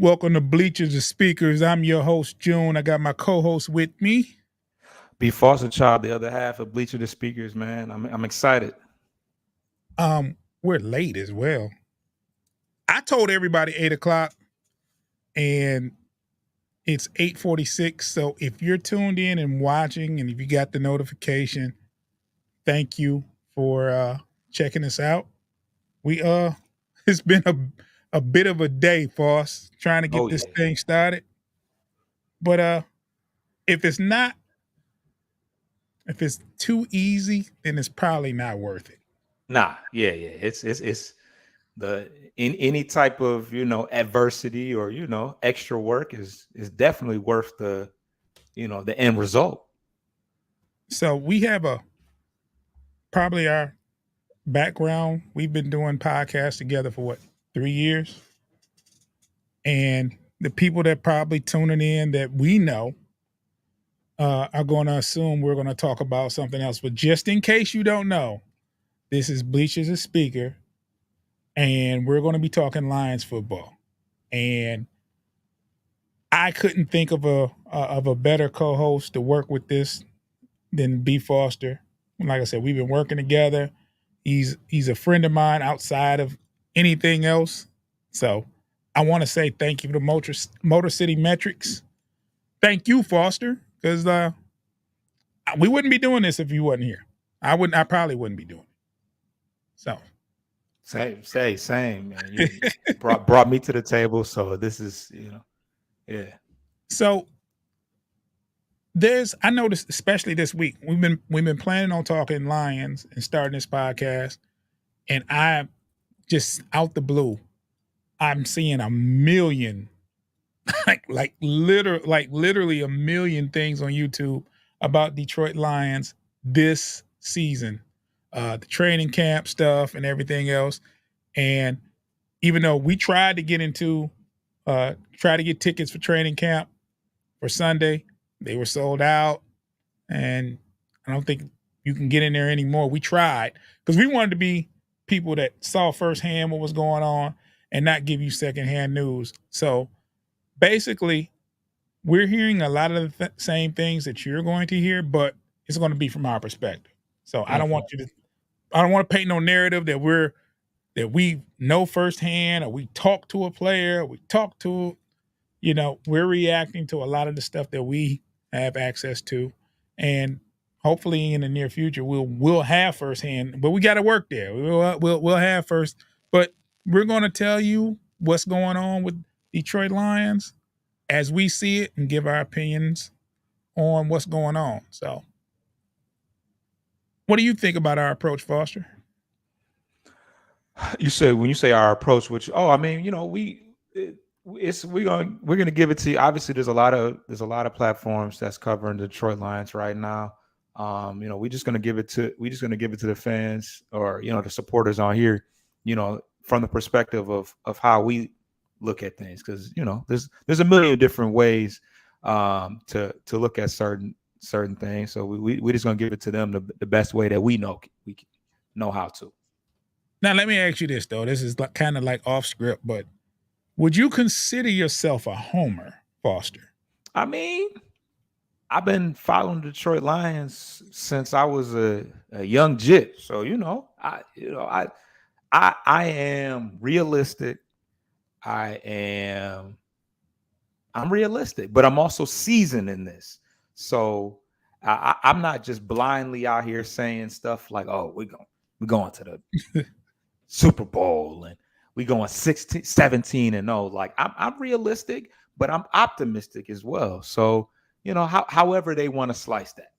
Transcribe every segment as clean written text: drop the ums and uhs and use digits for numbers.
Welcome to Bleachers and Speakers. I'm your host, June. I got my co-host with me. Be Foster Child, the other half of Bleacher the Speakers, man. I'm excited. We're late as well. I told everybody 8 o'clock, and it's 8:46. So if you're tuned in and watching, and if you got the notification, thank you for checking us out. We it's been a bit of a day for us trying to get Oh this yeah. thing started. But if it's not, if it's too easy, then it's probably not worth it. Yeah. It's the in any type of adversity or extra work is definitely worth the end result. So we have a probably our background. We've been doing podcasts together for what, 3 years? And the people that probably tuning in that we know are going to assume we're going to talk about something else. But just in case you don't know, this is Bleachers a Speaker, and we're going to be talking Lions football. And I couldn't think of a better co-host to work with this than B Foster. Like I said, we've been working together. He's a friend of mine outside of anything else. So I want to say thank you to Motor City Metrics. Thank you, Foster, because we wouldn't be doing this if you wasn't here. I wouldn't. I probably wouldn't be doing it. So Same, man. You brought me to the table, so this is yeah. so I noticed, especially this week, we've been planning on talking Lions and starting this podcast, and I just out the blue, I'm seeing a million literally a million things on YouTube about Detroit Lions this season, the training camp stuff and everything else. And even though we tried to try to get tickets for training camp for Sunday, they were sold out, and I don't think you can get in there anymore. We tried because we wanted to be people that saw firsthand what was going on and not give you secondhand news. So basically, we're hearing a lot of the same things that you're going to hear, but it's going to be from our perspective. So Mhm. I don't want to paint no narrative that we know firsthand, or we talk to a player, or we talk to, we're reacting to a lot of the stuff that we have access to, and hopefully in the near future we'll have firsthand. But we got to work there. We'll have first, but we're going to tell you what's going on with Detroit Lions as we see it and give our opinions on what's going on. So, what do you think about our approach, Foster? You said when you say our approach, which I mean, we're gonna give it to you. Obviously, there's a lot of platforms that's covering the Detroit Lions right now. We're just gonna give it to the fans or the supporters on here, from the perspective of how we look at things, because there's a million different ways to look at certain things. So we just gonna give it to them the best way that we know how to. Now, let me ask you this though. This is kind of like off script, but would you consider yourself a homer, Foster? I mean, I've been following the Detroit Lions since I was a young jit. So I am realistic. I am I'm realistic, but I'm also seasoned in this. So I'm not just blindly out here saying stuff like, "Oh, we're going to the Super Bowl and we going 16, 17 and 0." Like I'm realistic, but I'm optimistic as well. So however they want to slice that.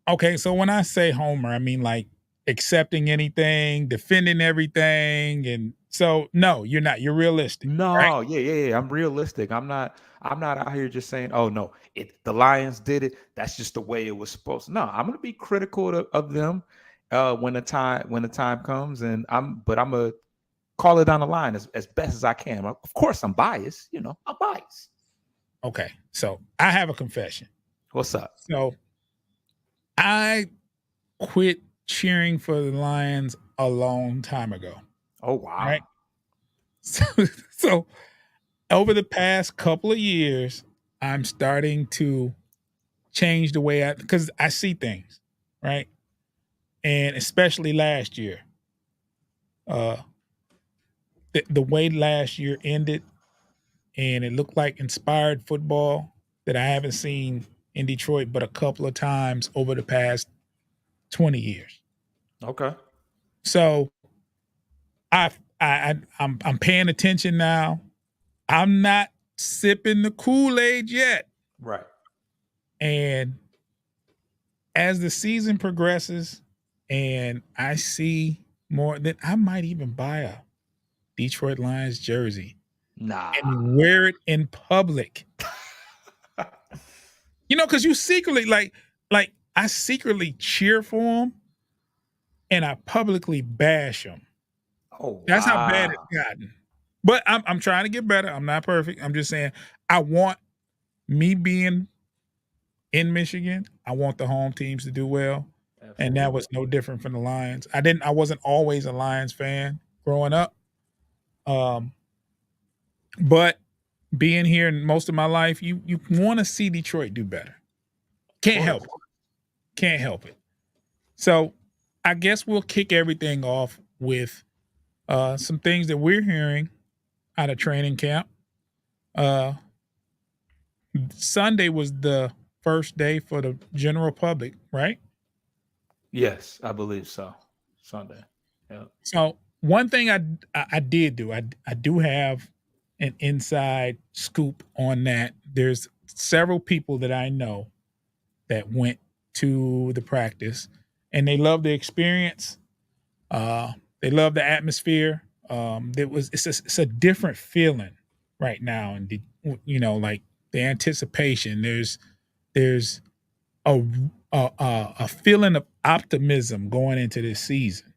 Okay, so when I say homer, I mean like accepting anything, defending everything, and so no, you're not. You're realistic, right? No, yeah. I'm realistic. I'm not out here just saying, "Oh no, the Lions did it. That's just the way it was supposed to." No, I'm gonna be critical of them when the time comes, and I'm gonna call it down the line as best as I can. Of course, I'm biased. I'm biased. Okay, so I have a confession. What's up? So I quit cheering for the Lions a long time ago. Oh wow. Right. So, so over the past couple of years, I'm starting to change the way because I see things, right? And especially last year, uh, the way last year ended, and it looked like inspired football that I haven't seen in Detroit but a couple of times over the past 20 years. Okay. So I'm paying attention now. I'm not sipping the Kool-Aid yet. Right. And as the season progresses and I see more, then I might even buy a Detroit Lions jersey Nah. and wear it in public. Because you secretly like I secretly cheer for them and I publicly bash them. Oh That's how bad wow. it's gotten. But I'm trying to get better. I'm not perfect. I'm just saying I want me being in Michigan, I want the home teams to do well. And that Absolutely. was no different from the Lions. I wasn't always a Lions fan growing up. Um, but being here most of my life, you want to see Detroit do better. Of Can't course. help it. Can't help it. So I guess we'll kick everything off with some things that we're hearing out of training camp. Uh, Sunday was the first day for the general public, right? Yes, I believe so. Sunday. Yeah. So one thing I did do, I do have an inside scoop on that. There's several people that I know that went to the practice and they love the experience. They love the atmosphere. It's a different feeling right now, and like the anticipation. There's a a feeling of optimism going into this season,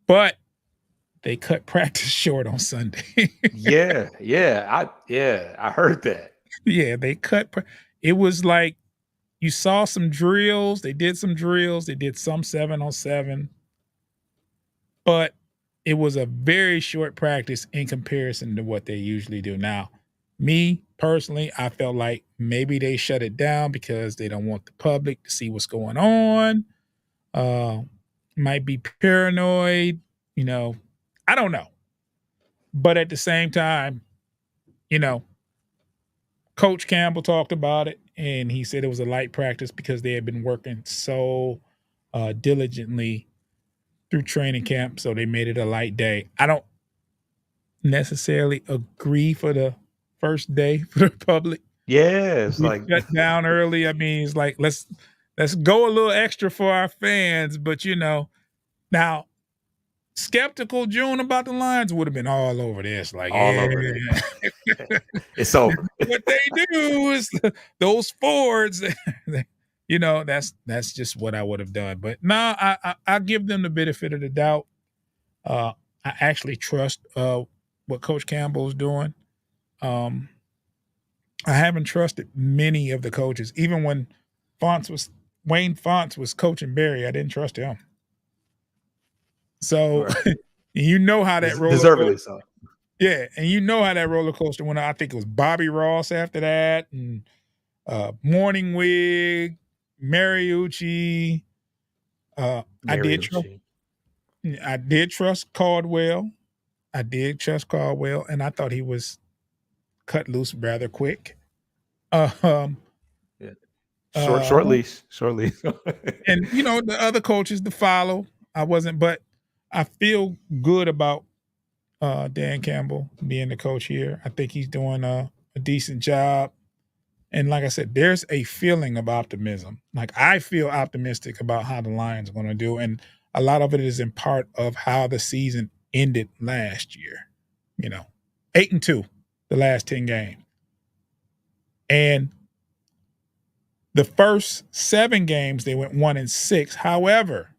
but they cut practice short on Sunday. I heard that. Yeah, they cut. It was like you saw some drills. They did some drills. They did some 7-on-7, but it was a very short practice in comparison to what they usually do. Now, me personally, I felt like maybe they shut it down because they don't want the public to see what's going on. Uh, might be paranoid, you know. I don't know. But at the same time, you know, Coach Campbell talked about it and he said it was a light practice because they had been working so diligently through training camp. So they made it a light day. I don't necessarily agree for the first day for the public. Yeah, it's We like shut down early. I mean, it's like let's go a little extra for our fans, but now skeptical June about the Lions would have been all over this. Like, all yeah, over it. It's over. what they do is those Fords. That's just what I would have done. But no, I give them the benefit of the doubt. I actually trust what Coach Campbell is doing. Um, I haven't trusted many of the coaches, even when Wayne Fonts was coaching Barry. I didn't trust him. So Right. you know how that roller Deservedly coaster. so. Yeah, and you know how that roller coaster went. I think it was Bobby Ross after that, and Morning Wig, Mariucci. I did trust. Mariucci. I did trust Caldwell. I did trust Caldwell, and I thought he was cut loose rather quick. Um, Yeah. Short uh, leash. Short leash. and the other coaches to follow. I wasn't, but I feel good about Dan Campbell being the coach here. I think he's doing a decent job. And like I said, there's a feeling of optimism. Like I feel optimistic about how the Lions are going to do, and a lot of it is in part of how the season ended last year. 8-2, the last 10 games, and the first 7 games they went 1-6. However,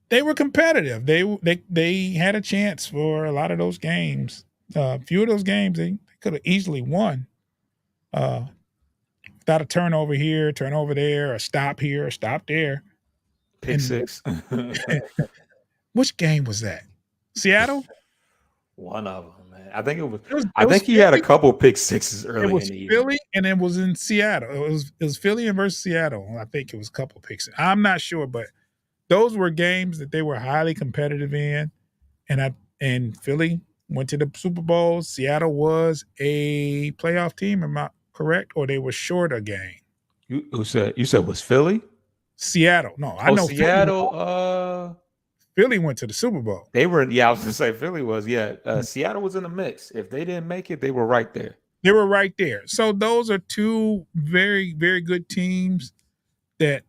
they were competitive. They had a chance for a lot of those games. A few of those games they could have easily won. Without a turnover here, turnover there, a stop here, a stop there. Pick And six. which game was that? Seattle? One of them, I think it was. I It was think he had a Philly. couple pick sixes It early in was the year. Philly, and it was in Seattle. It was Philly and versus Seattle. I think it was a couple picks. I'm not sure, but those were games that they were highly competitive in, and Philly went to the Super Bowl. Seattle was a playoff team. Am I correct? Or they were short a game. You said was Philly? Seattle. No, I Oh, know Seattle. Philly went to the Super Bowl. They were. Yeah, I was gonna say Philly was. Yeah, Seattle was in the mix. If they didn't make it, they were right there. They were right there. So those are two very, very good teams that,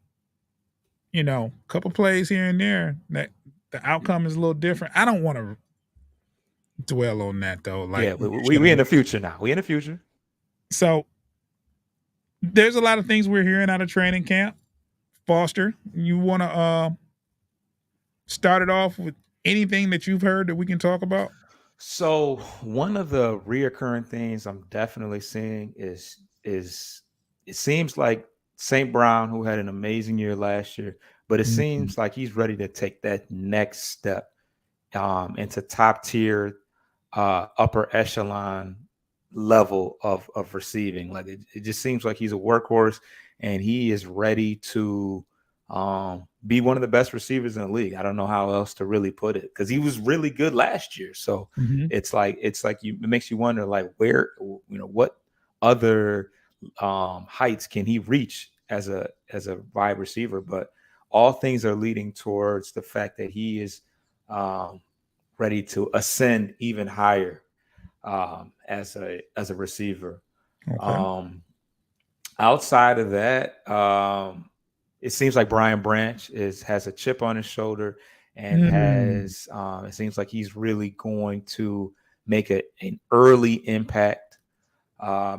a couple plays here and there, that the outcome is a little different. I don't want to dwell on that though. Like Yeah, we in the future now. We in the future. so there's a lot of things we're hearing out of training camp. Foster, you want to start it off with anything that you've heard that we can talk about? So one of the reoccurring things I'm definitely seeing is it seems like St. Brown, who had an amazing year last year, but it Mhm. seems like he's ready to take that next step into top tier, upper echelon level of receiving. Like it just seems like he's a workhorse and he is ready to be one of the best receivers in the league. I don't know how else to really put it because he was really good last year. So Mhm. it makes you wonder like where what other heights can he reach as a wide receiver, but all things are leading towards the fact that he is um, ready to ascend even higher as a receiver. Okay. Um, Outside of that, it seems like Brian Branch has a chip on his shoulder and Mm. has it seems like he's really going to make an early impact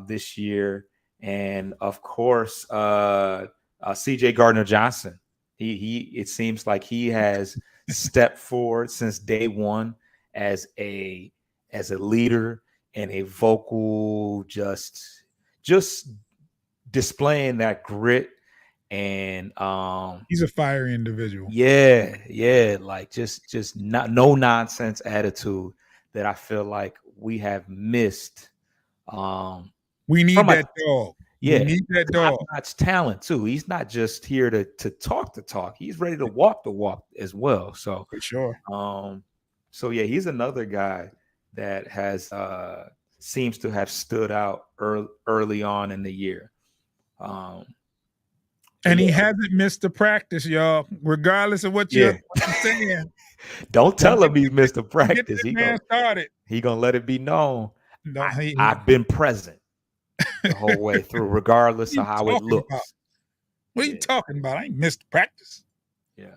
this year. And of course, CJ Gardner Johnson. He it seems like he has stepped forward since day one as a leader and a vocal, just displaying that grit and He's a fiery individual. yeah, like just not no nonsense attitude that I feel like we have missed um We need from that like dog. We yeah, need that top dog notch talent too. He's not just here to talk the talk. He's ready to walk the walk as well. So for sure. um yeah, he's another guy that has seems to have stood out early on in the year. Um but And he yeah, hasn't missed a practice, y'all. Regardless of what you're, yeah. what you're saying, Don't don't tell get him he's missed a don't get practice. that man started. He gonna let it be known. No, I, I've been present the whole way through, what are regardless you of how it talking about? looks. What are you Yeah, talking about? I ain't missed practice. yeah.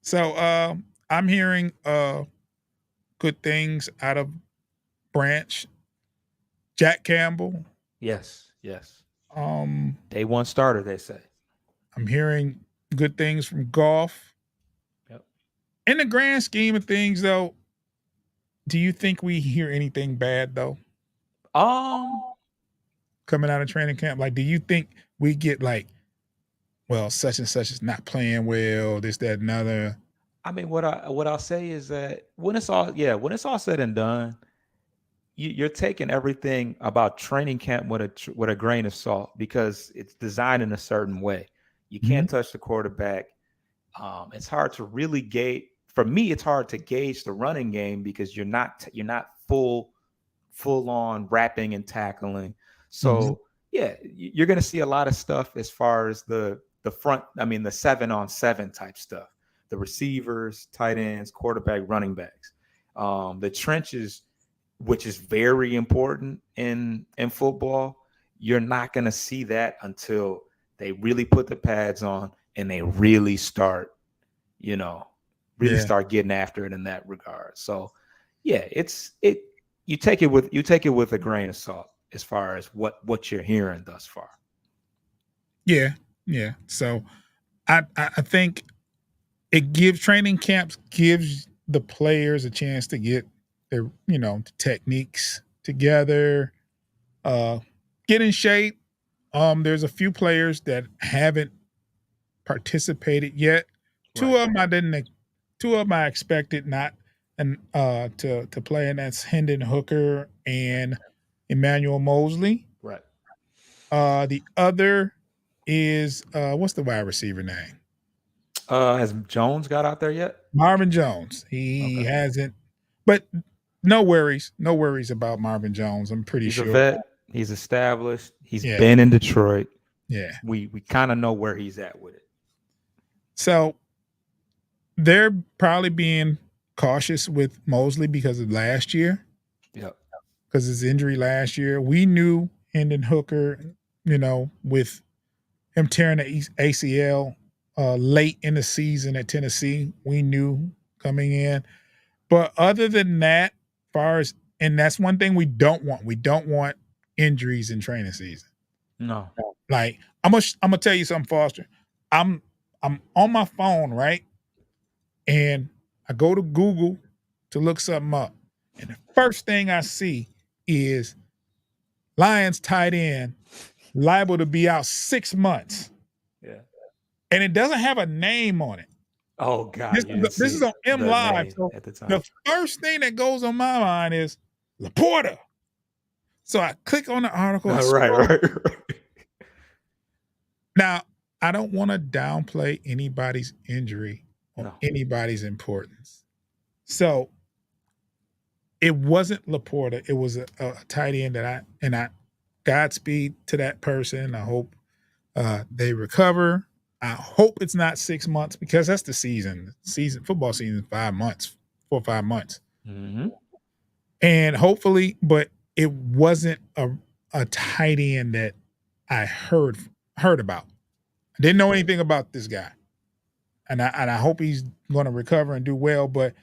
So I'm hearing good things out of Branch, Jack Campbell. Yes, yes. Um, Day one starter, they say. I'm hearing good things from Golf. Yep. In the grand scheme of things, though, do you think we hear anything bad though Um, coming out of training camp? Like, do you think we get like, well, such and such is not playing well, this, that, and other? I mean, what I'll say is that when it's all said and done, you're taking everything about training camp with a grain of salt because it's designed in a certain way. You Mhm. can't touch the quarterback. It's hard to really gauge. For me, it's hard to gauge the running game because you're not full on wrapping and tackling. Mhm. So yeah, you're going to see a lot of stuff as far as the front. I mean, the 7-on-7 type stuff, the receivers, tight ends, quarterback, running backs, the trenches, which is very important in football. You're not going to see that until they really put the pads on and they really start, you know, really Yeah. start getting after it in that regard. So, yeah, it you take it with a grain of salt as far as what you're hearing thus far. Yeah. Yeah. So I think it gives training camps gives the players a chance to get their, techniques together, uh, get in shape. There's a few players that haven't participated yet. Two Right. of them I didn't. Two of them I expected not. and to play, and that's Hendon Hooker and Emmanuel Mosley. Right. The other is what's the wide receiver name? Has Jones got out there yet? Marvin Jones. He Okay. hasn't, but no worries, no worries about Marvin Jones. I'm pretty He's a sure. vet. He's established. He's Yeah, been in Detroit. yeah. We kind of know where he's at with it. So they're probably being cautious with Mosley because of last year, Yep. because his injury last year. We knew Hendon Hooker, with him tearing the ACL late in the season at Tennessee. We knew coming in. But other than that, far as and that's one thing we don't want. We don't want injuries in training season. No. Like I'm gonna tell you something, Foster. I'm on my phone, right? And I go to Google to look something up. And the first thing I see is Lions tight end liable to be out 6 months. Yeah. And it doesn't have a name on it. Oh God, This you is, didn't this see is on M the Live. name So at the time. the first thing that goes on my mind is Laporta. So I click on the article. Right. Now, I don't want to downplay anybody's injury or No. anybody's importance. So it wasn't Laporta. It was a tight end that I Godspeed to that person. I hope they recover. I hope it's not 6 months because that's the season. Football season 5 months, 4 or 5 months. Mm-hmm. And hopefully, but it wasn't a tight end that I heard about. I didn't know anything about this guy. And I hope he's going to recover and do well. But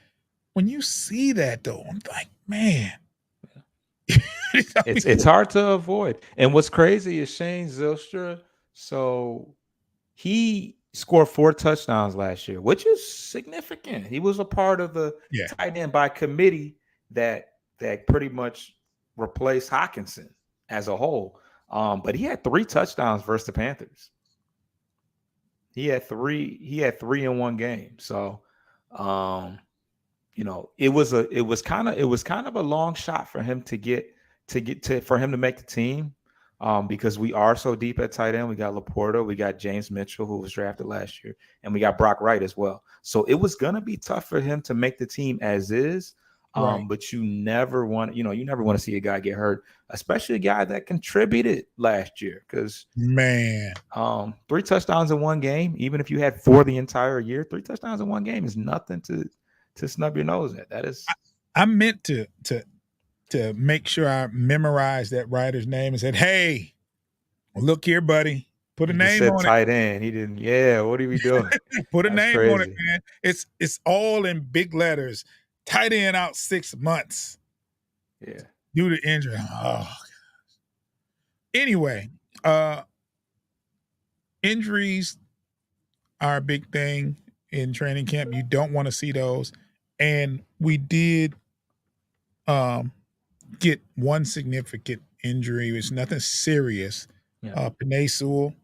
when you see that though, I'm like, man. It's hard to avoid. And what's crazy is Shane Zylstra. So he scored 4 touchdowns last year, which is significant. He was a part of the tight end by committee that pretty much replaced Hawkinson as a whole. But he had 3 touchdowns versus the Panthers. He had 3 in one game. So it was kind of a long shot for him for him to make the team. Because we are so deep at tight end. We got Laporta, we got James Mitchell, who was drafted last year, and we got Brock Wright as well. So it was gonna be tough for him to make the team as is. Right. But you never want to see a guy get hurt, especially a guy that contributed last year. Because 3 touchdowns in one game, even if you had 4 the entire year, 3 touchdowns in one game is nothing to snub your nose at. That is. I meant to make sure I memorized that writer's name and said, "Hey, look here, buddy. Put a name on tight end. He didn't. Yeah, what are we doing? Put a name on it, man. It's all in big letters. Tight end out 6 months. Yeah. Due to injury. Oh gosh. Anyway, injuries are a big thing in training camp. You don't want to see those. And we did get one significant injury. It's nothing serious. Yeah. Penei Sewell.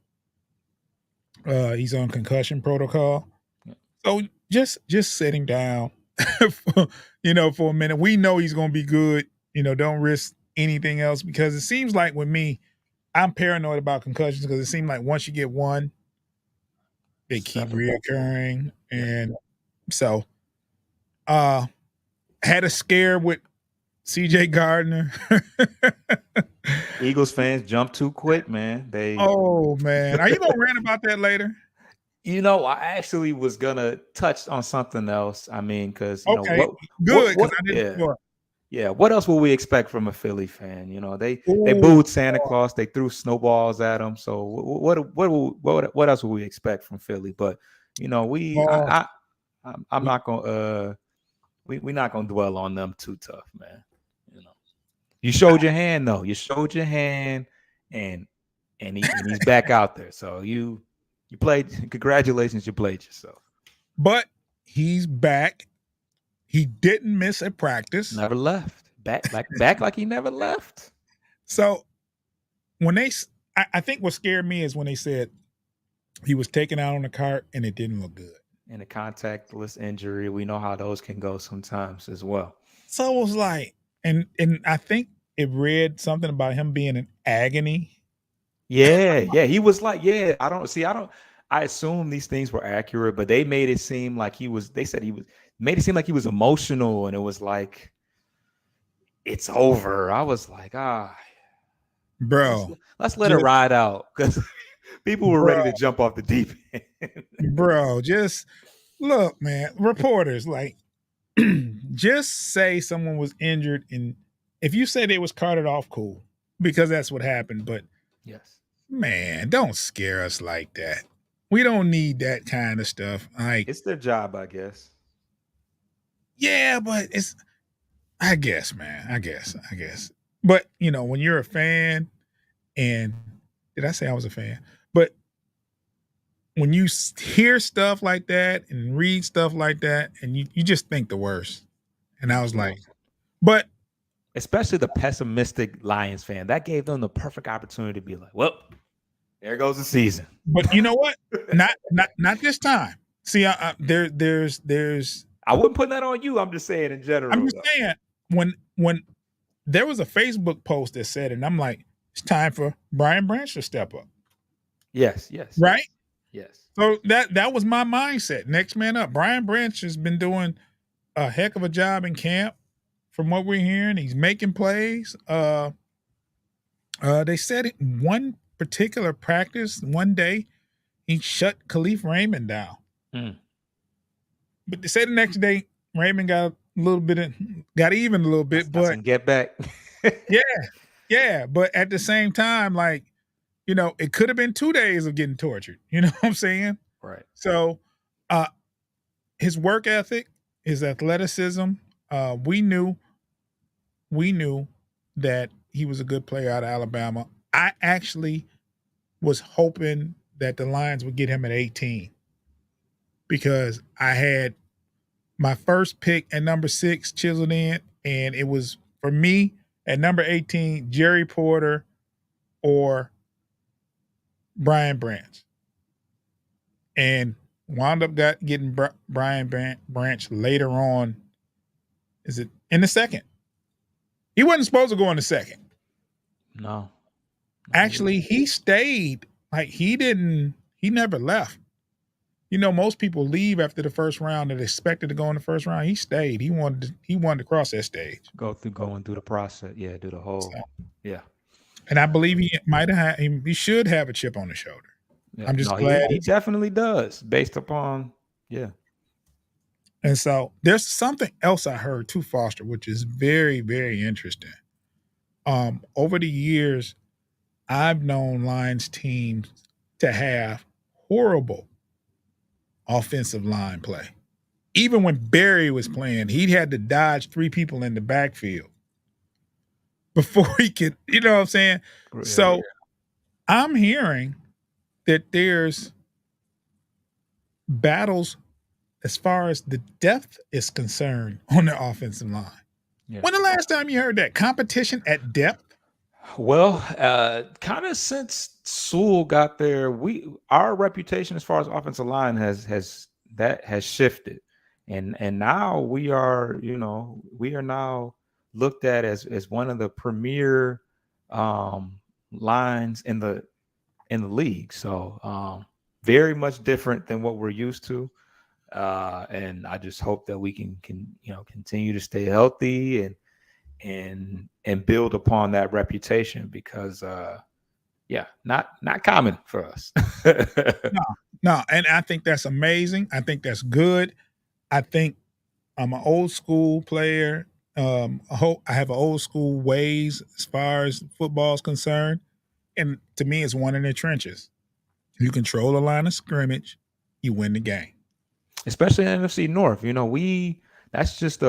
He's on concussion protocol. Yeah. So just sit him down, for a minute. We know he's going to be good. Don't risk anything else because it seems like with me, I'm paranoid about concussions because it seems like once you get one, they keep reoccurring. And so had a scare with CJ Gardner. Eagles fans jump too quick, man. Oh man. Are you gonna rant about that later? I actually was gonna touch on something else. I mean, because good. Because I didn't. Yeah. What else will we expect from a Philly fan? They booed Santa Claus. They threw snowballs at him. So what else will we expect from Philly? But I'm not gonna we're not gonna dwell on them too tough, man. You showed your hand though. You showed your hand, and he's back out there. So you played. Congratulations, you played yourself. But he's back. He didn't miss a practice. Never left. Back like he never left. So when I think what scared me is when they said he was taken out on the cart and it didn't look good. And a contactless injury, we know how those can go sometimes as well. So it was like, and I think it read something about him being in agony. Yeah, yeah. He was like, yeah, I don't see, I don't I assume these things were accurate, but they made it seem like they said he was made it seem like he was emotional and it was like it's over. I was like, let's Bro, let's let it just ride out because people were ready to bro, jump off the deep end. bro, just look, man. Reporters like just say someone was injured, and if you say they was carted off, cool, because that's what happened. But Yes. man, don't scare us like that. We don't need that kind of stuff. Like, It's their job, I guess. yeah, but it's I guess, man. I guess. But when you're a fan, and did I say I was a fan? But when you hear stuff like that and read stuff like that, and you just think the worst. And I You was like, do. but Especially the pessimistic Lions fan. That gave them the perfect opportunity to be like, well, there goes the season. you know what? Not this time. See, there's. I wouldn't put that on you. I'm just saying in I'm general, just though. saying when there was a Facebook post that said it, and I'm like, it's time for Brian Branch to step up, Yes, yes, right? yes, yes. So that was my mindset. Next man up. Brian Branch has been doing a heck of a job in camp. From what we're hearing, he's making plays. They said it one particular practice one day he shut Khalif Raymond down, Mm. but they said the next day Raymond got even a little bit. That's But some get back. yeah, yeah. But at the same time, like it could have been 2 days of getting tortured. You know what I'm saying? Right. So, uh, his work ethic, his athleticism, we knew that he was a good player out of Alabama. I actually was hoping that the Lions would get him at 18 because I had my first pick at number 6 chiseled in, and it was for me at number 18, Jerry Porter or Brian Branch, and wound up getting Brian Branch later on. Is it in the second? He wasn't supposed to go in the second. No. Actually, he stayed. Like he never left. Most people leave after the first round and expected to go in the first round. He stayed. He wanted to cross that stage. Going through the process. Yeah, do the whole. So, Yeah. and I believe he might have he should have a chip on his shoulder. Yeah. I'm just No, glad he definitely does based upon yeah. and so there's something else I heard too, Foster, which is very, very interesting. Over the years, I've known Lions teams to have horrible offensive line play. Even when Barry was playing, he had to dodge 3 people in the backfield before he could, you know what I'm saying? Yeah. So I'm hearing that there's battles as far as the depth is concerned on the offensive line. Yeah. When the last time you heard that? Competition at depth? Well, kind of since Sewell got there, our reputation as far as offensive line has shifted, and now we are now looked at as one of the premier lines in the league. So very much different than what we're used to, and I just hope that we can continue to stay healthy and build upon that reputation because not common for us. No, no. And I think that's amazing. I think that's good. I think I'm an old school player. I have an old school ways as far as football is concerned. And to me, it's one in the trenches. You control the line of scrimmage, you win the game. Especially in NFC North. That's just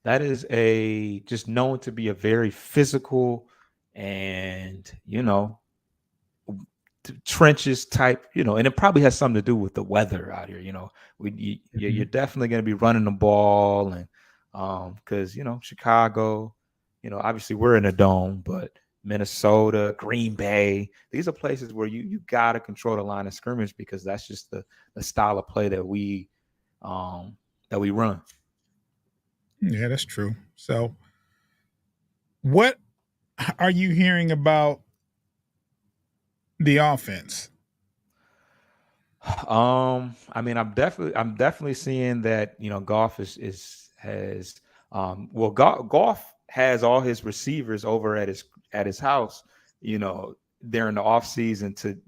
that is a just known to be a very physical and trenches type, and it probably has something to do with the weather out here. You're Mhm. definitely going to be running the ball, and because Chicago, obviously we're in a dome, but Minnesota, Green Bay, these are places where you got to control the line of scrimmage because that's just the style of play that we that we run. Yeah, that's true. So, what are you hearing about the offense? I mean, I'm definitely seeing that, golf is has well, golf has all his receivers over at his house, during the off season to,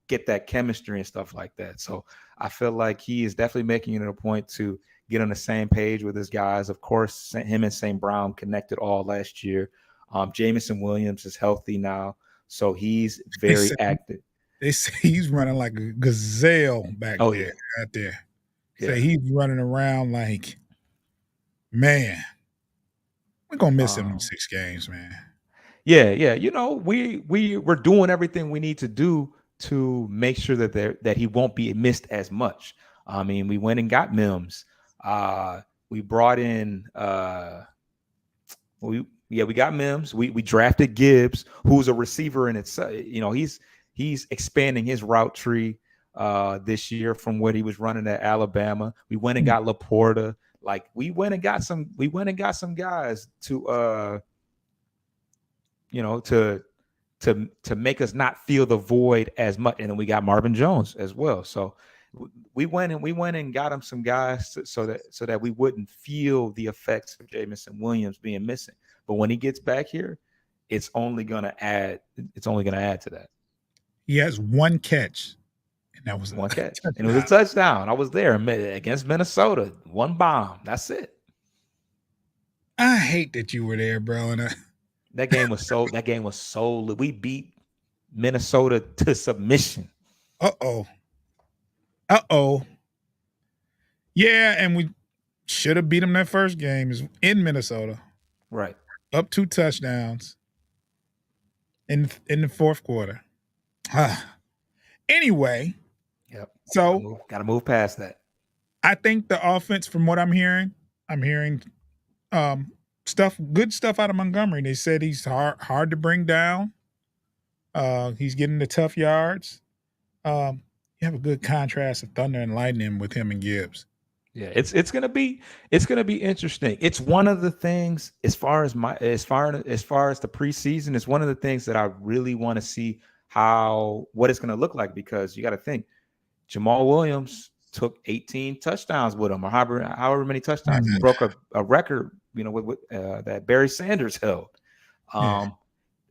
get that chemistry and stuff like that. So I feel like he is definitely making it a point to get on the same page with his guys. Of course, him and St. Brown connected all last year. Jamison Williams is healthy now, so he's They very say, active. they say he's running like a gazelle back Oh there, yeah, out there. Say yeah. he's running around like, man, we're gonna miss him in Um, 6 games, man. Yeah, yeah. We're doing everything we need to do to make sure that he won't be missed as much. I mean, we went and got Mims. We brought in we got Mims. We drafted Gibbs, who's a receiver in itself. He's expanding his route tree this year from what he was running at Alabama. We went and Mm. got Laporta. Like we went and got some guys to to make us not feel the void as much. And then we got Marvin Jones as well. So we went and got him some guys so that we wouldn't feel the effects of Jamison Williams being missing. But when he gets back here, it's only gonna add. It's only gonna add to that. He has one catch, and that was a One catch, and it was a touchdown. touchdown. I was there against Minnesota. One bomb. That's it. I hate that you were there, bro. And That game was so. That game was so. We beat Minnesota to submission. oh, uh oh, yeah, and we should have beat him that first game. Is in Minnesota, Right. up 2 touchdowns in the fourth quarter. Anyway, Yep. Gotta so move. Gotta move past that. I think the offense, from what I'm hearing um, good stuff out of Montgomery. They said he's hard to bring down. He's getting the tough yards. You have a good contrast of thunder and lightning with him and Gibbs. Yeah, it's gonna be interesting. It's one of the things as far as the preseason. It's one of the things that I really want to see what it's gonna look like, because you got to think Jamal Williams took 18 touchdowns with him, or however many touchdowns. He Mhm. broke a record, that Barry Sanders held. Yeah,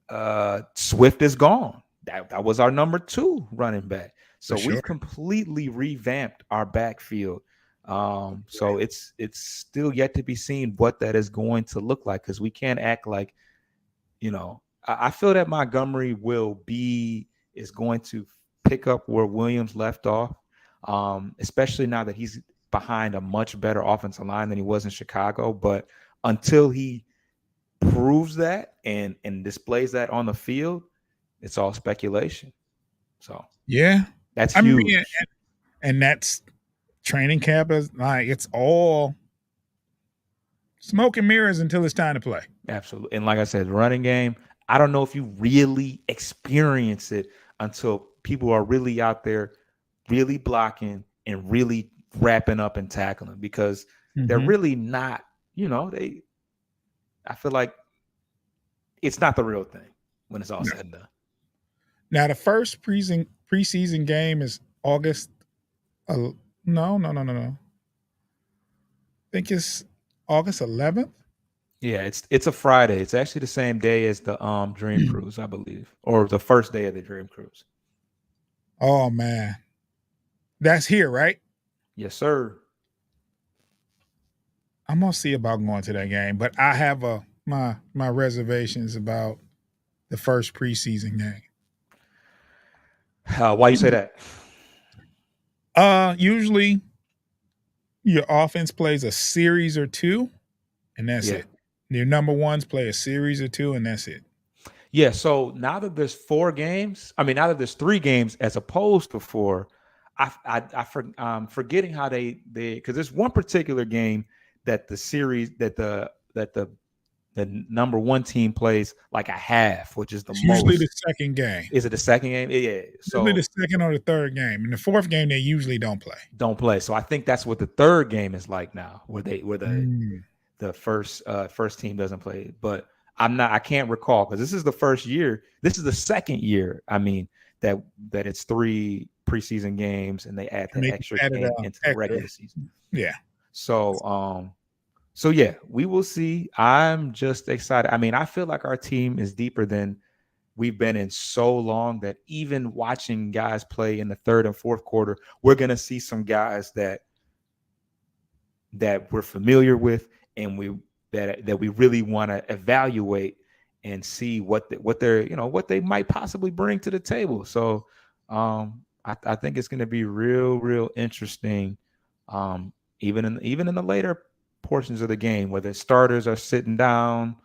Um, Swift is gone. That was our number 2 running back. for So sure. we've completely revamped our backfield. So it's still yet to be seen what that is going to look like, because we can't act like, I feel that Montgomery is going to pick up where Williams left off, especially now that he's behind a much better offensive line than he was in Chicago. But until he proves that and displays that on the field, it's all speculation. So Yeah, that's I mean, huge. and that's training camp is like it's all smoke and mirrors until it's time to play. Absolutely. And like I said, the running game, I don't know if you really experience it until people are really out there, really blocking and really wrapping up and tackling, because they're Mm-hmm. really not, I feel like it's not the real thing when it's all No. said and done. Now the first preseason game is August. Uh, no. I think it's August 11th. Yeah, it's a Friday. It's actually the same day as the Dream Cruise, I believe, or the first day of the Dream Cruise. Oh man, that's here, right? Yes, sir. I'm gonna see about going to that game, but I have my reservations about the first preseason game. Why you say that? Usually your offense plays a series or two, and that's Yeah. it. Your number ones play a series or two, and that's it. Yeah, so now that there's 4 games, I mean, now that there's 3 games as opposed to 4, forgetting how they because there's one particular game that the series that the the number one team plays like a half, which is the It's usually the most. second game. Is it the second game? Yeah. Usually the So second or the third game. In the fourth game, they usually don't play. don't play. So I think that's what the third game is like now, where Mm. the first team doesn't play. But I can't recall because this is the first year. This is the second year. I mean that it's 3 preseason games and they add And the they extra added game into the extra. regular season. Yeah. So yeah, we will see. I'm just excited. I mean, I feel like our team is deeper than we've been in so long that even watching guys play in the third and fourth quarter, we're gonna see some guys that we're familiar with and that we really want to evaluate and see what they're what they might possibly bring to the table. So I think it's going to be real interesting, even in the later portions of the game, where the starters are sitting down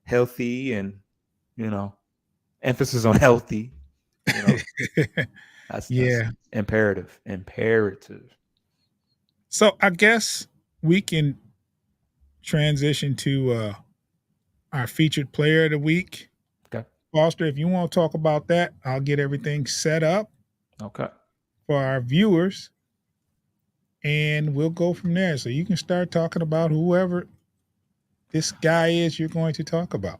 healthy and you know emphasis on healthy. You know that's Yeah. imperative. So I guess we can transition to our featured player of the week. Okay. Foster, if you want to talk about that, I'll get everything set up Okay. for our viewers and we'll go from there. So you can start talking about whoever this guy is you're going to talk about.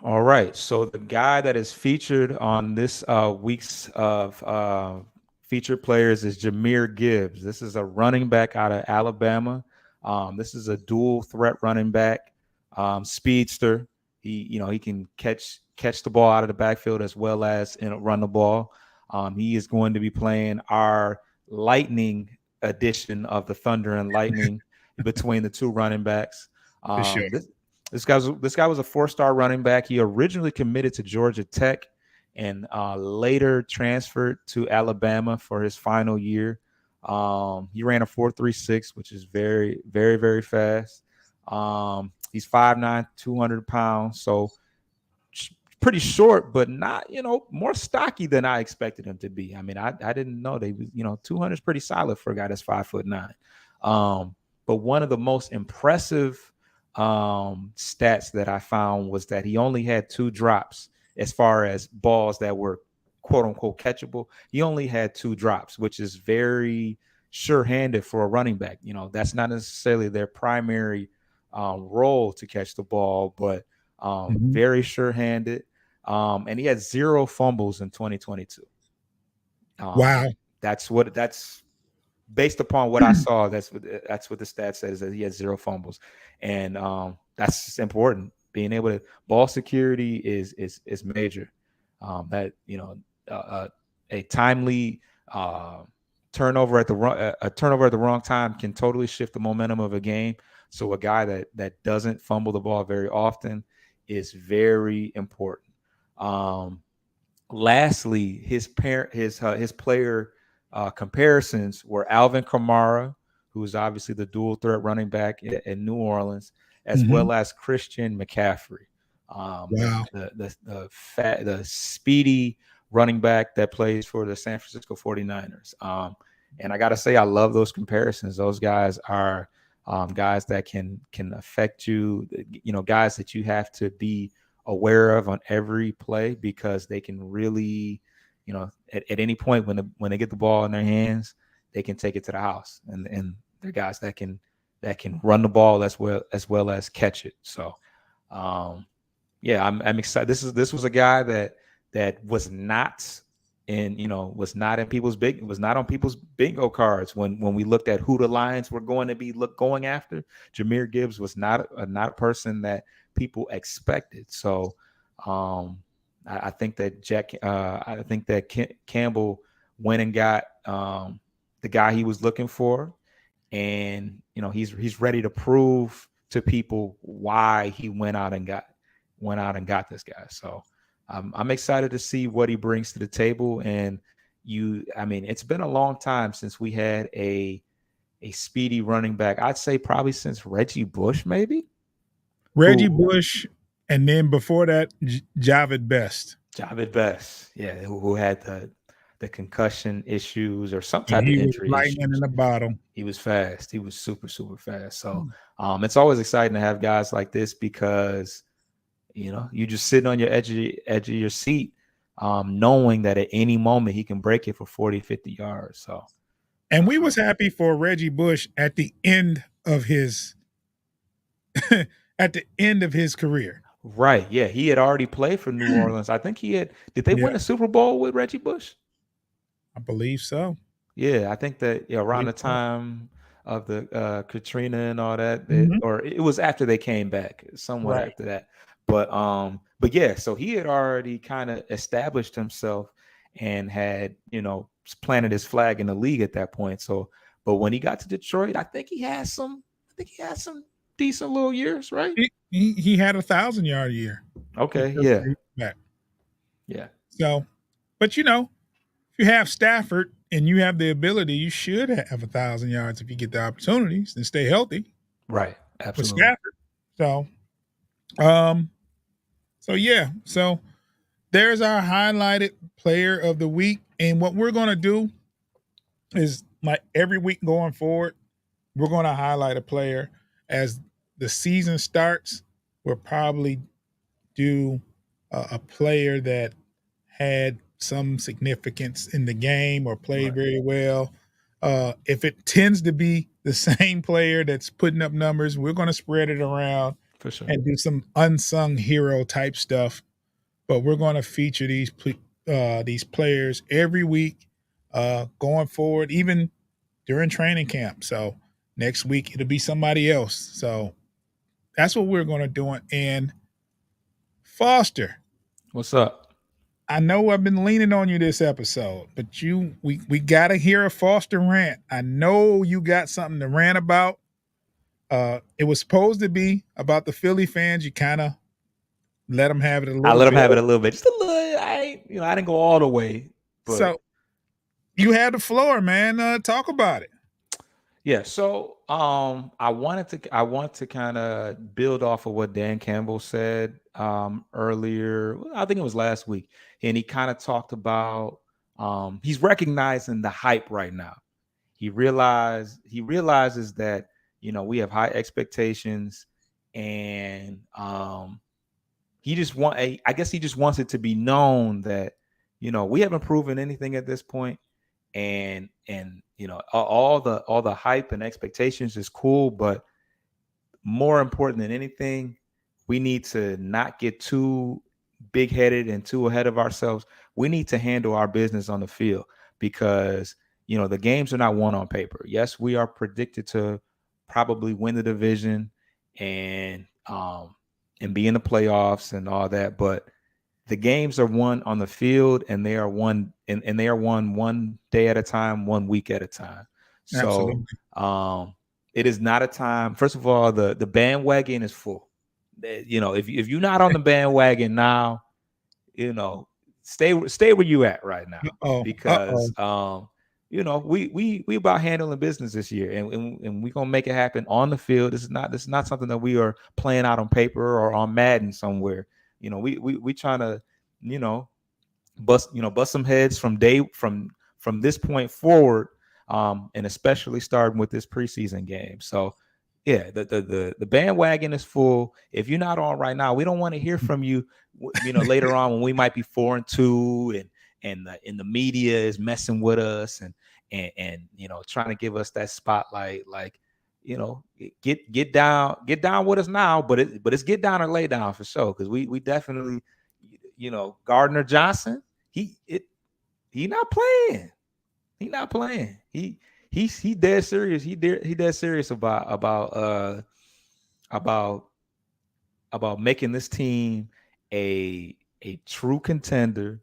All right. So the guy that is featured on this week's of featured players is Jahmyr Gibbs. This is a running back out of Alabama. This is a dual threat running back, speedster. He can catch the ball out of the backfield as well as run the ball. He is going to be playing our Lightning edition of the Thunder and Lightning between the two running backs. For sure. This guy was a 4-star running back. He originally committed to Georgia Tech and later transferred to Alabama for his final year. He ran a 4.36, which is very fast. He's 5'9", 200 pounds, so pretty short, but not, more stocky than I expected him to be. I mean, I didn't know they was, 200 is pretty solid for a guy that's 5'9". But one of the most impressive stats that I found was that he only had 2 drops as far as balls that were quote unquote catchable. He only had 2 drops, which is very sure-handed for a running back. That's not necessarily their primary role to catch the ball, but very sure-handed. And he had 0 fumbles in 2022. Wow. That's based upon what I saw. That's what the stat says, that he had 0 fumbles, and that's just important. Being able to ball security is major. That a timely turnover at the wrong time can totally shift the momentum of a game. So a guy that doesn't fumble the ball very often is very important. Lastly, his player comparisons were Alvin Kamara, who is obviously the dual threat running back in New Orleans, as well as Christian McCaffrey, Wow. the speedy running back that plays for the San Francisco 49ers. And I got to say, I love those comparisons. Those guys are guys that can affect you, guys that you have to be aware of on every play, because they can really, at any point when they get the ball in their hands, they can take it to the house, and they're guys that can run the ball as well as catch it. So, yeah, I'm excited. This was a guy that was not was not on people's bingo cards when we looked at who the Lions were going to be going after. Jahmyr Gibbs was not a person that people expected. So I think that Campbell went and got the guy he was looking for, and he's ready to prove to people why he went out and got this guy. So I'm excited to see what he brings to the table. And it's been a long time since we had a speedy running back. I'd say probably since Reggie Bush, maybe. Reggie Bush, and then before that, Javid Best. Javid Best, yeah, who had the concussion issues or some type of He was injury lightning issues. in the bottle. He was fast. He was super fast. So it's always exciting to have guys like this, because You just sitting on your edge of your seat, knowing that at any moment he can break it for 40, 50 yards. So, And we uh, was happy for Reggie Bush at the end of his at the end of his career. right, yeah, he had already played for New Orleans. I think he had. Did they Yeah, win a Super Bowl with Reggie Bush? I believe so. Yeah, I think that, I around believe the so. time of the Katrina and all that, Mhm. or it was after they came back, somewhat Right. after that. But yeah, so he had already kind of established himself and had, planted his flag in the league at that point. So, but when he got to Detroit, I think he had some decent little years, right? He had 1,000-yard year. His Okay, first yeah, year back. yeah, So, but if you have Stafford and you have the ability, you should have 1,000 yards if you get the opportunities and stay healthy right, with absolutely. Stafford. So, um, so yeah, so there's our highlighted player of the week, and what we're gonna do is like every week going forward, we're gonna highlight a player as the season starts. We'll probably do a player that had some significance in the game or played Right, very well. If it tends to be the same player that's putting up numbers, we're going to spread it around for sure. and do some unsung hero type stuff. But we're going to feature these players every week going forward, even during training camp. So next week it'll be somebody else. So that's what we're going to do. And Foster, What's up? I know I've been leaning on you this episode, but we gotta hear a Foster rant. I know you got something to rant about. It was supposed to be about the Philly fans. You kind of let them have it a I little let him bit. have it a little bit, just a little. I didn't go all the way, but So you had the floor, man. Talk about it. yeah. So I want to kind of build off of what Dan Campbell said earlier. I think it was last week, and he kind of talked about he's recognizing the hype right now. He realizes that, we have high expectations, and I guess he just wants it to be known that, we haven't proven anything at this point, and all the hype and expectations is cool, but more important than anything, we need to not get too big headed and too ahead of ourselves. We need to handle our business on the field, because the games are not won on paper. Yes, we are predicted to probably win the division and be in the playoffs and all that, but the games are won on the field, and they are won one day at a time, 1 week at a time. So Absolutely. it is not a time. First of all, the bandwagon is full. If you're not on the bandwagon now, you know, stay where you at right now, Oh, because we about handling business this year, and we gonna make it happen on the field. This is not something that we are playing out on paper or on Madden somewhere. We trying to, you know bust some heads from this point forward, and especially starting with this preseason game. So yeah, the bandwagon is full. If you're not on right now, we don't want to hear from you. Later on, when we might be 4-2, and the media is messing with us, and trying to give us that spotlight. Like, get down with us now, but it's get down or lay down for sure, because we definitely, Gardner Johnson, he not playing. He not playing. He dead serious. He dead serious about about making this team a true contender,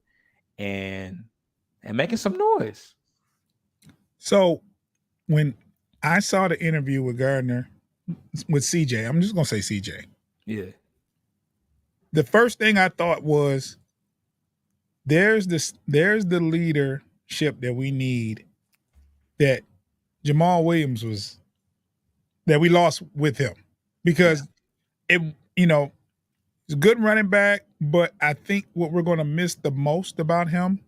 and making some noise. so when I saw the interview with Gardner with CJ, I'm just gonna say CJ. Yeah, The first thing I thought was there's the leadership that we need that Jamal Williams was that we lost with him yeah, because it he's a good running back, but I think what we're going to miss the most about him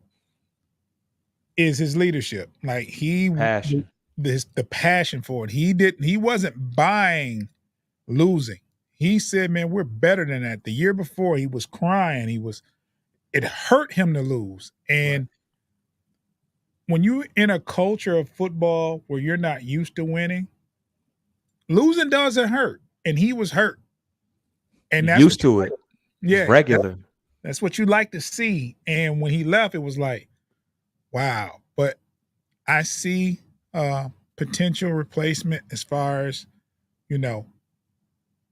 is his leadership. Like passion. the passion for it. He wasn't buying losing. He said, "Man, we're better than that." The year before, he was crying. It hurt him to lose. Right. And when you're in a culture of football where you're not used to winning, losing doesn't hurt. And he was hurt. And You're that's what used you to like. it. It's Yeah, regular. that's what you like to see. And when he left, it was like, wow. But I see potential replacement as far as, you know,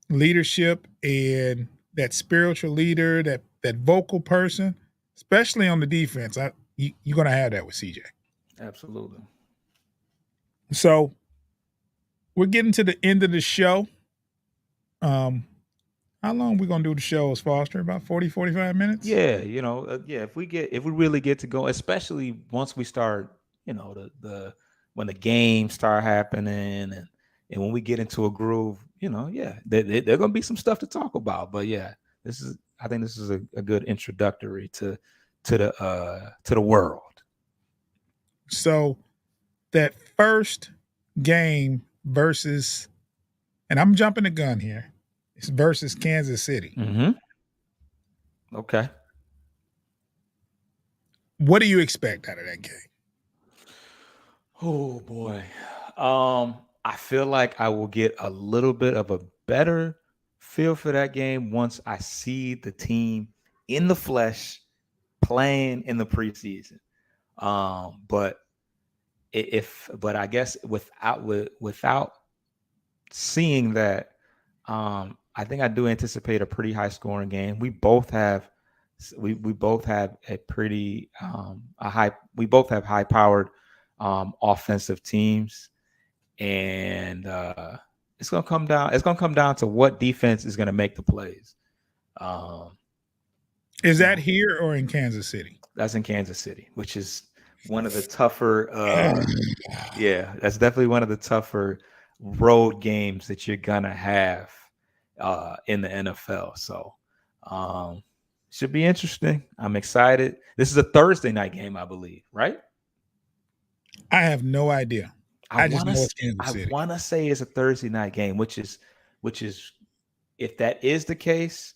leadership and that spiritual leader, that vocal person, especially on the defense. You're gonna have that with CJ. Absolutely. So we're getting to the end of the show. Um, how long we gonna do the show as Foster? About 40, 45 minutes? Yeah, yeah. If we really get to go, especially once we start, the when the games start happening and when we get into a groove, yeah, there gonna be some stuff to talk about. But yeah, I think this is a good introductory to the world. So that first game versus, and I'm jumping the gun here, it's versus Kansas City. Mm-hmm. Okay. What do you expect out of that game? Oh boy. I feel like I will get a little bit of a better feel for that game once I see the team in the flesh playing in the preseason. But but I guess without seeing that, I think I do anticipate a pretty high scoring game. We both have a pretty a high we both have high powered offensive teams, and it's gonna come down to what defense is gonna make the plays. Um, Is you that know, here or in Kansas City? that's in Kansas City, which is one of the tougher. Yeah, that's definitely one of the tougher road games that you're gonna have in the NFL. So should be interesting. I'm excited. This is a Thursday night game, I believe, right? I have no idea. I I just want know to it's Kansas I City. want to say it's a Thursday night game, which is if that is the case,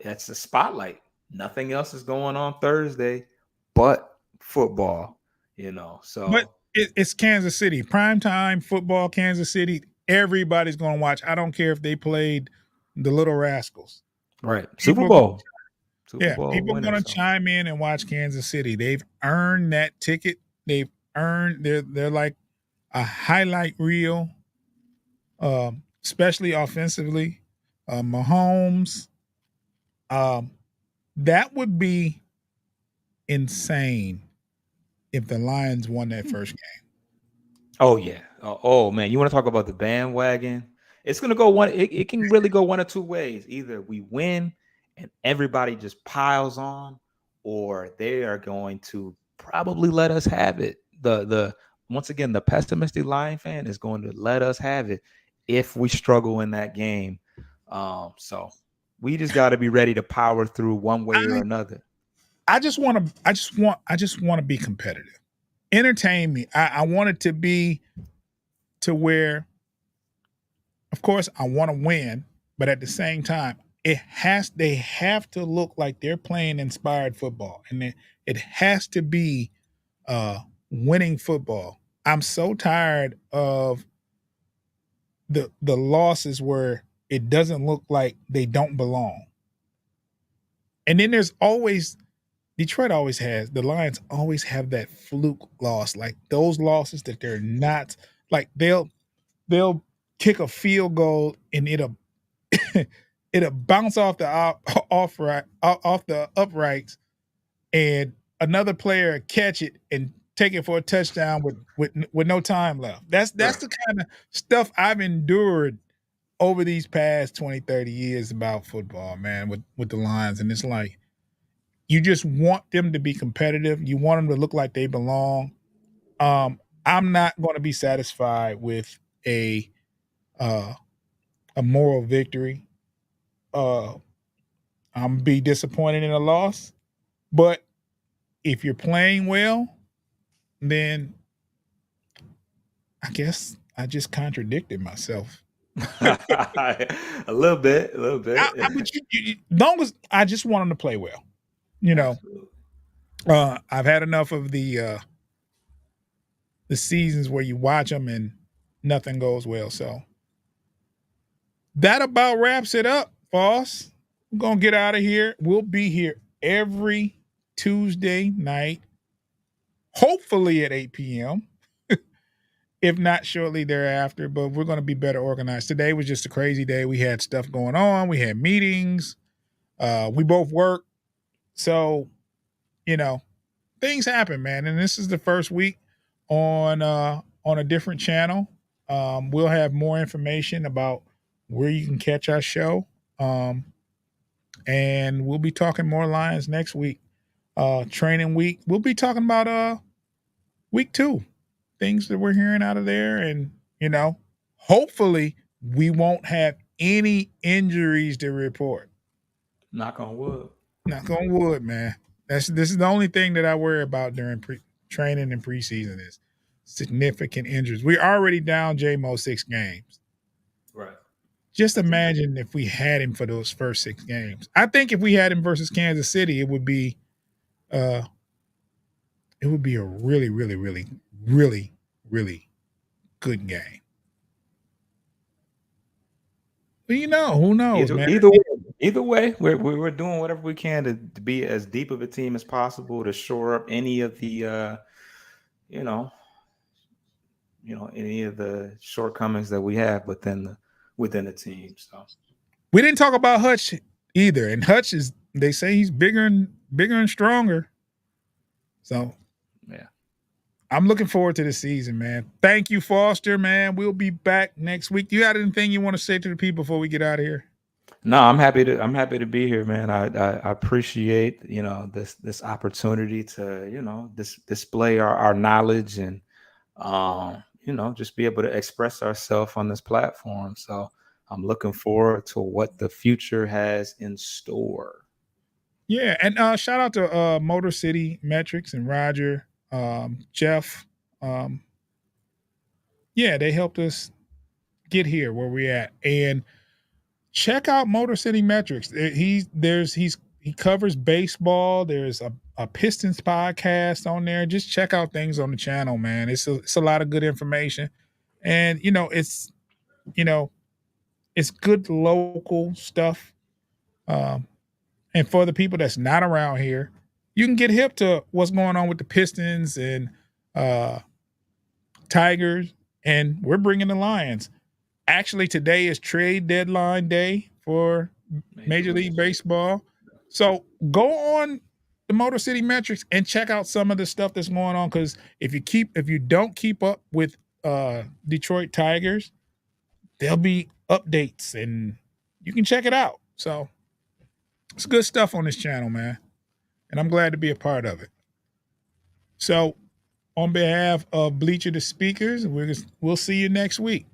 that's the spotlight. Nothing else is going on Thursday but football, But So it's Kansas City. Primetime football, Kansas City. Everybody's going to watch. I don't care if they played the Little Rascals. right. Super People are going Bowl. Super Bowl people are winner. going to So chime in and watch Kansas City. They've earned that ticket. They've earned they're like a highlight reel, especially offensively. Mahomes, um, that would be insane if the Lions won that first game. oh yeah. Oh man, you want to talk about the bandwagon? It's gonna go one. It can really go one of two ways. Either we win and everybody just piles on, or they are going to probably let us have it. The once again, the pessimistic Lion fan is going to let us have it if we struggle in that game. So we just got to be ready to power through one way or I another. I just want to be competitive. Entertain me. I want it to be to where, of course, I want to win, but at the same time, they have to look like they're playing inspired football, and it has to be winning football. I'm so tired of the losses where it doesn't look like they don't belong. And then there's always Detroit always has the Lions always have that fluke loss, like those losses that they're not like they'll kick a field goal and it'll bounce off the off the uprights, and another player catch it and take it for a touchdown with no time left. That's Sure. the kind of stuff I've endured over these past 20, 30 years about football, man, with the Lions. And it's like you just want them to be competitive. You want them to look like they belong. I'm not going to be satisfied with uh, a moral victory. Uh, I'm be disappointed in a loss. But if you're playing well, then I guess I just contradicted myself. A little bit, a little bit. But long as I just want them to play well, you know. Absolutely. I've had enough of the seasons where you watch them and nothing goes well. So that about wraps it up, boss. We're gonna get out of here. We'll be here every Tuesday night, hopefully at 8 p.m. If not shortly thereafter, but we're gonna be better organized. Today was just a crazy day. We had stuff going on, we had meetings, we both work. So, you know, things happen, man. And this is the first week on a different channel. We'll have more information about where you can catch our show. Um, and we'll be talking more Lions next week. Training week. We'll be talking about week 2. Things that we're hearing out of there. And, you know, hopefully we won't have any injuries to report. Knock on wood. Knock on wood, man. This is the only thing that I worry about during training and preseason is significant injuries. We're already down JMO 6 games. Right. Just imagine if we had him for those first 6 games. I think if we had him versus Kansas City, it would be a really, really, really, really, really good game. But you know, who knows, man? Either way, we're doing whatever we can to be as deep of a team as possible to shore up any of the you know, any of the shortcomings that we have within the team. So We didn't talk about Hutch either, and Hutch is they say he's bigger and stronger. So yeah, I'm looking forward to the season, man. Thank you, Foster, man. We'll be back next week. You got anything you want to say to the people before we get out of here? no, I'm happy to be here, man. I appreciate this opportunity to display our knowledge and just be able to express ourselves on this platform. So I'm looking forward to what the future has in store. Yeah, and shout out to Motor City Metrics and Roger, Jeff. Um, yeah, they helped us get here where we're at. And check out Motor City Metrics. He covers baseball. There's a Pistons podcast on there. Just check out things on the channel, man. It's a lot of good information, and you know it's good local stuff. Um, and for the people that's not around here, you can get hip to what's going on with the Pistons and uh, Tigers, and we're bringing the Lions. Actually, today is trade deadline day for Major League Baseball. So go on the Motor City Metrics and check out some of the stuff that's going on. Because if you don't keep up with Detroit Tigers, there'll be updates and you can check it out. So it's good stuff on this channel, man. And I'm glad to be a part of it. So on behalf of Bleacher the Speakers, we'll see you next week.